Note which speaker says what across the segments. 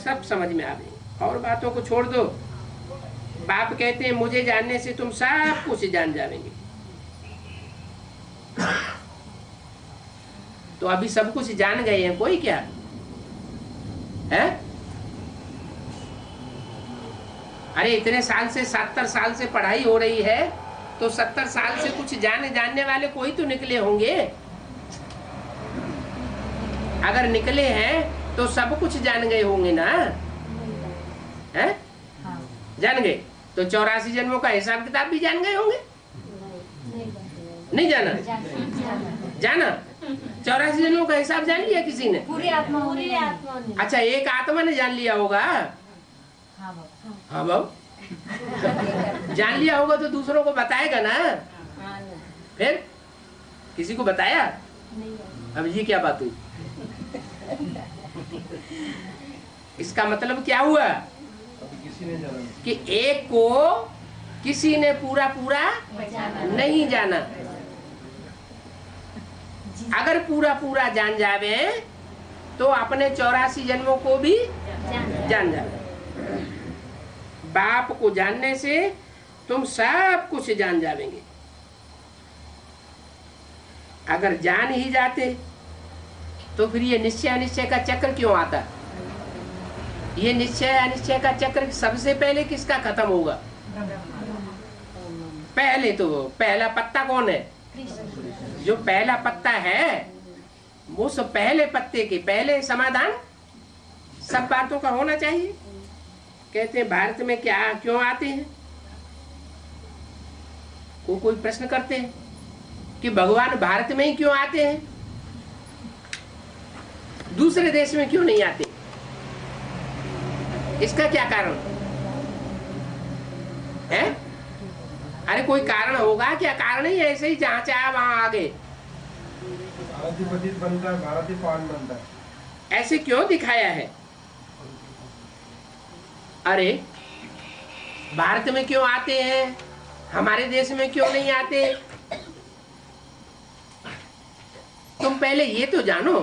Speaker 1: सब समझ में आवे और बातों को छोड़ दो। बाप कहते हैं मुझे जानने से तुम सब कुछ जान जाएंगे। तो अभी सब कुछ जान गए हैं कोई क्या है? अरे इतने साल से 70 साल से पढ़ाई हो रही है, तो 70 साल से कुछ जानने वाले कोई तो निकले होंगे। अगर निकले हैं तो सब कुछ जान गए होंगे ना, है? जान गए तो 84 जन्मों का हिसाब किताब भी जान गए होंगे। नहीं जाना? जाना? 84 जन्मों का हिसाब जान लिया किसी ने?
Speaker 2: पूरी आत्मा ने।
Speaker 1: अच्छा, एक आत्मा ने जान लिया होगा। हाँ बाबू, जान लिया होगा तो दूसरों को बताएगा ना। फिर किसी को बताया? अब ये क्या बात हुई? इसका मतलब क्या हुआ कि एक को किसी ने पूरा पूरा नहीं जाना। अगर पूरा पूरा जान जावे तो अपने 84 जन्मों को भी जान जावे। बाप को जानने से तुम सब कुछ जान जावेंगे। अगर जान ही जाते तो फिर ये निश्चय अनिश्चय का चक्र क्यों आता? ये निश्चय अनिश्चय का चक्र सबसे पहले किसका खत्म होगा? पहले तो पहला पत्ता कौन है? जो पहला पत्ता है वो सब पहले पत्ते के पहले समाधान सब बातों का होना चाहिए। कहते हैं भारत में क्या क्यों आते हैं? कोई प्रश्न करते हैं कि भगवान भारत में ही क्यों आते हैं, दूसरे देश में क्यों नहीं आते? इसका क्या कारण है? अरे कोई कारण होगा क्या? कारण ही ऐसे ही जहां चाहे वहां आ गए।
Speaker 3: भारत ही पतित बनता है, भारत ही पावन बनता है।
Speaker 1: ऐसे क्यों दिखाया है? अरे भारत में क्यों आते हैं, हमारे देश में क्यों नहीं आते? तुम पहले ये तो जानो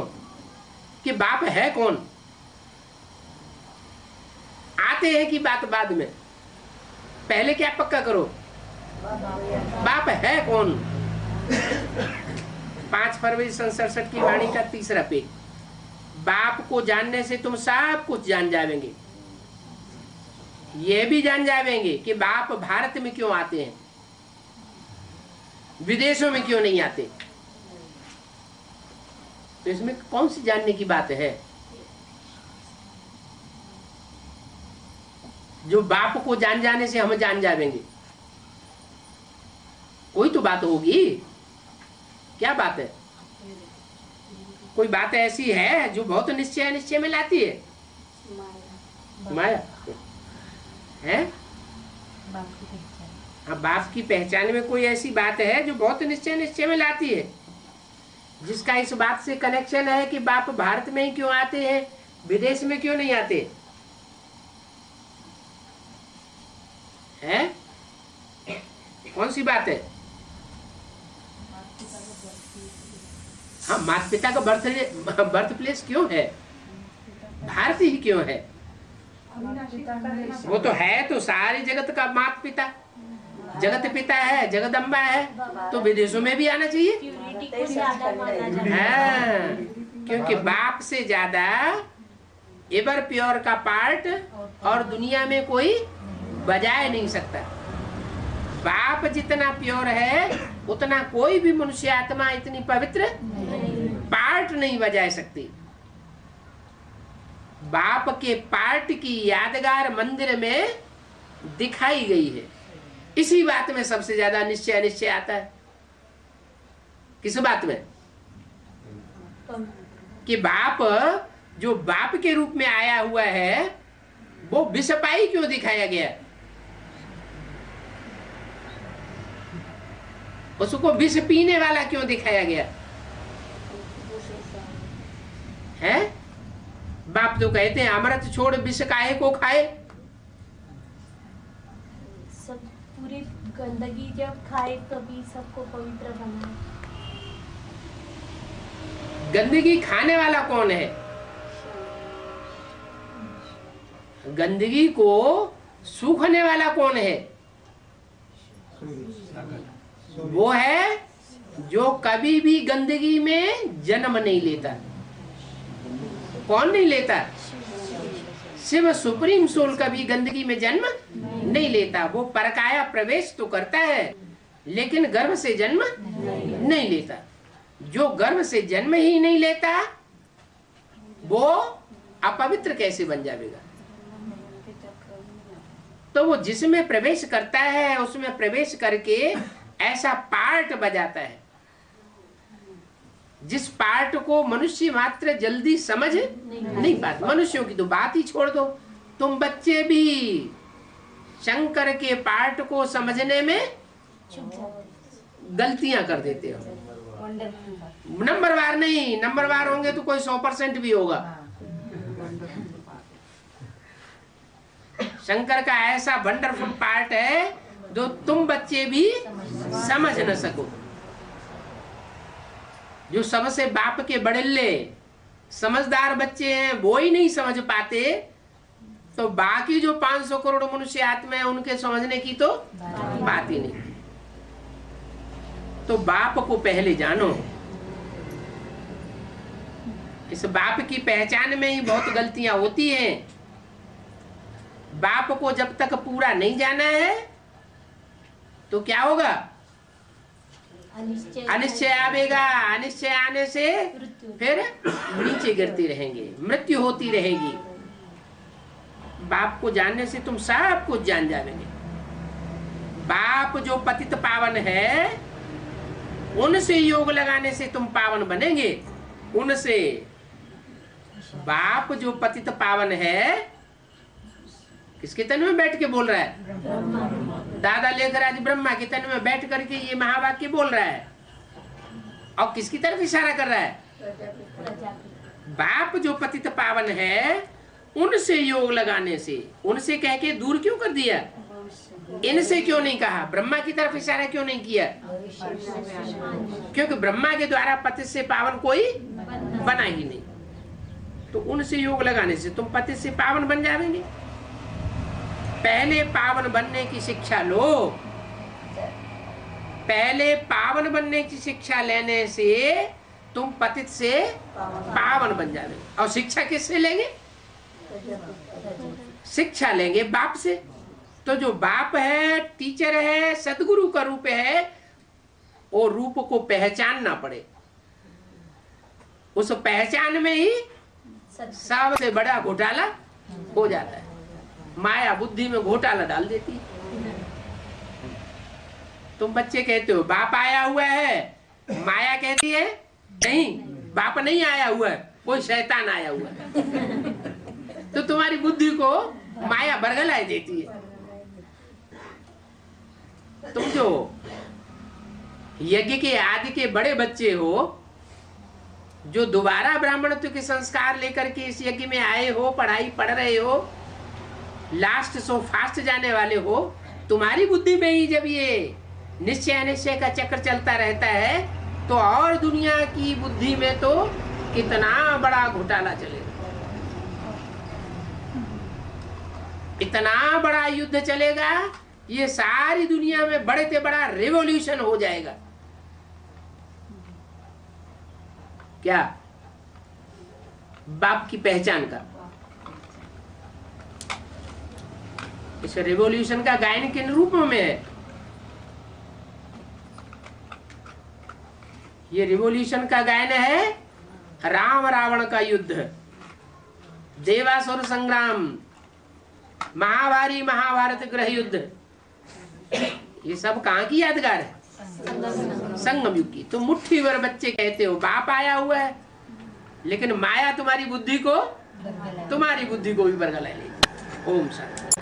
Speaker 1: कि बाप है कौन। आते हैं कि बात बाद में? पहले क्या पक्का करो, बाप है कौन। 5 फरवरी 1967 की वाणी का 3रा पेज। बाप को जानने से तुम सब कुछ जान जाएंगे। ये भी जान जाएंगे कि बाप भारत में क्यों आते हैं, विदेशों में क्यों नहीं आते। तो इसमें कौन सी जानने की बात है? जो बाप को जान जाने से हम जान जाएंगे, कोई तो बात होगी। क्या बात है? कोई बात ऐसी है जो बहुत निश्चय निश्चय में लाती है? माया है। हाँ, बाप की पहचान में कोई ऐसी बात है जो बहुत निश्चय निश्चय में लाती है, जिसका इस बात से कनेक्शन है कि बाप भारत में ही क्यों आते हैं, विदेश में क्यों नहीं आते हैं? कौन सी बात है? हाँ, माता पिता का बर्थ प्लेस क्यों है, भारत ही क्यों है? वो तो है तो सारे जगत का माता पिता, जगत पिता है, जगदम्बा है, तो विदेशों में भी आना चाहिए। हाँ, क्योंकि बाप से ज्यादा एवर प्योर का पार्ट और दुनिया में कोई बजाय नहीं सकता। बाप जितना प्योर है उतना कोई भी मनुष्य आत्मा इतनी पवित्र पार्ट नहीं बजा सकती। बाप के पार्ट की यादगार मंदिर में दिखाई गई है। इसी बात में सबसे ज्यादा निश्चय अनिश्चय आता है। किस बात में? कि बाप जो बाप के रूप में आया हुआ है वो विषपाई क्यों दिखाया गया? उसको विष पीने वाला क्यों दिखाया गया है? बाप तो कहते हैं अमृत छोड़ विष काहे को खाए।
Speaker 2: सब पूरी गंदगी जब खाए तभी सबको पवित्र बनाए। गंदगी
Speaker 1: खाने वाला कौन है? गंदगी को सूखने वाला कौन है? वो है जो कभी भी गंदगी में जन्म नहीं लेता। कौन नहीं लेता? शिव सुप्रीम सोल कभी गंदगी में जन्म नहीं लेता। वो परकाया प्रवेश तो करता है लेकिन गर्भ से जन्म नहीं लेता। जो गर्भ से जन्म ही नहीं लेता वो अपवित्र कैसे बन जाएगा? तो वो जिसमें प्रवेश करता है उसमें प्रवेश करके ऐसा पार्ट बजाता है जिस पार्ट को मनुष्य मात्र जल्दी समझ नहीं पाते। मनुष्यों की तो बात ही छोड़ दो, तुम बच्चे भी शंकर के पार्ट को समझने में गलतियां कर देते हो। नंबरवार नहीं, नंबरवार होंगे तो कोई 100% भी होगा। शंकर का ऐसा वंडरफुल पार्ट है जो तुम बच्चे भी समझ न सको। जो सबसे बाप के बड़ेले समझदार बच्चे हैं वो ही नहीं समझ पाते, तो बाकी जो 500 करोड़ मनुष्य आत्मा है उनके समझने की तो बात ही नहीं। तो बाप को पहले जानो। इस बाप की पहचान में ही बहुत गलतियां होती हैं। बाप को जब तक पूरा नहीं जाना है तो क्या होगा? अनिश्चय आवेगा। अनिश्चय आने से फिर नीचे गिरती रहेंगे, मृत्यु होती रहेगी। बाप को जानने से तुम सब कुछ जान जाओगे। बाप जो पतित पावन है उनसे योग लगाने से तुम पावन बनेंगे। उनसे बाप जो पतित पावन है किसके तन में बैठ के बोल रहा है? दादा लेकर आज ब्रह्मा के तन में बैठ करके ये महावाक्य बोल रहा है। और किसकी तरफ इशारा कर रहा है? बाप जो पतित पावन है उनसे योग लगाने से। उनसे कह के दूर क्यों कर दिया? इनसे क्यों नहीं कहा? ब्रह्मा की तरफ इशारा क्यों नहीं किया? क्योंकि ब्रह्मा के द्वारा पतित से पावन कोई बना ही नहीं। तो उनसे योग लगाने से तुम पतित से पावन बन जाएंगे। पहले पावन बनने की शिक्षा लो। पहले पावन बनने की शिक्षा लेने से तुम पतित से पावन बन जाओगे। और शिक्षा किससे लेंगे? शिक्षा लेंगे बाप से। तो जो बाप है, टीचर है, सदगुरु का रूप है, वो रूप को पहचानना पड़े। उस पहचान में ही सबसे बड़ा घोटाला हो जाता है। माया बुद्धि में घोटाला डाल देती है। तुम बच्चे कहते हो बाप आया हुआ है, माया कहती है नहीं, बाप नहीं आया हुआ है, कोई शैतान आया हुआ है। तो तुम्हारी बुद्धि को माया बरगलाए देती है। तुम जो यज्ञ के आदि के बड़े बच्चे हो, जो दोबारा ब्राह्मणत्व के संस्कार लेकर के इस यज्ञ में आए हो, पढ़ाई पढ़ रहे हो, लास्ट सो फास्ट जाने वाले हो, तुम्हारी बुद्धि में ही जब ये निश्चय अनिश्चय का चक्र चलता रहता है तो और दुनिया की बुद्धि में तो कितना बड़ा घोटाला चलेगा, इतना बड़ा युद्ध चलेगा, ये सारी दुनिया में बड़े से बड़ा रिवॉल्यूशन हो जाएगा। क्या? बाप की पहचान का। इस रिवॉल्यूशन का गायन किन रूप में है? ये रिवॉल्यूशन का गायन है राम रावण का युद्ध, देवासुर संग्राम, महाभारी महाभारत गृह युद्ध। ये सब कहाँ की यादगार है? संगम युग की। तो मुट्ठी भर बच्चे कहते हो बाप आया हुआ है, लेकिन माया तुम्हारी बुद्धि को भी बरगला लेगी। ओम शांति।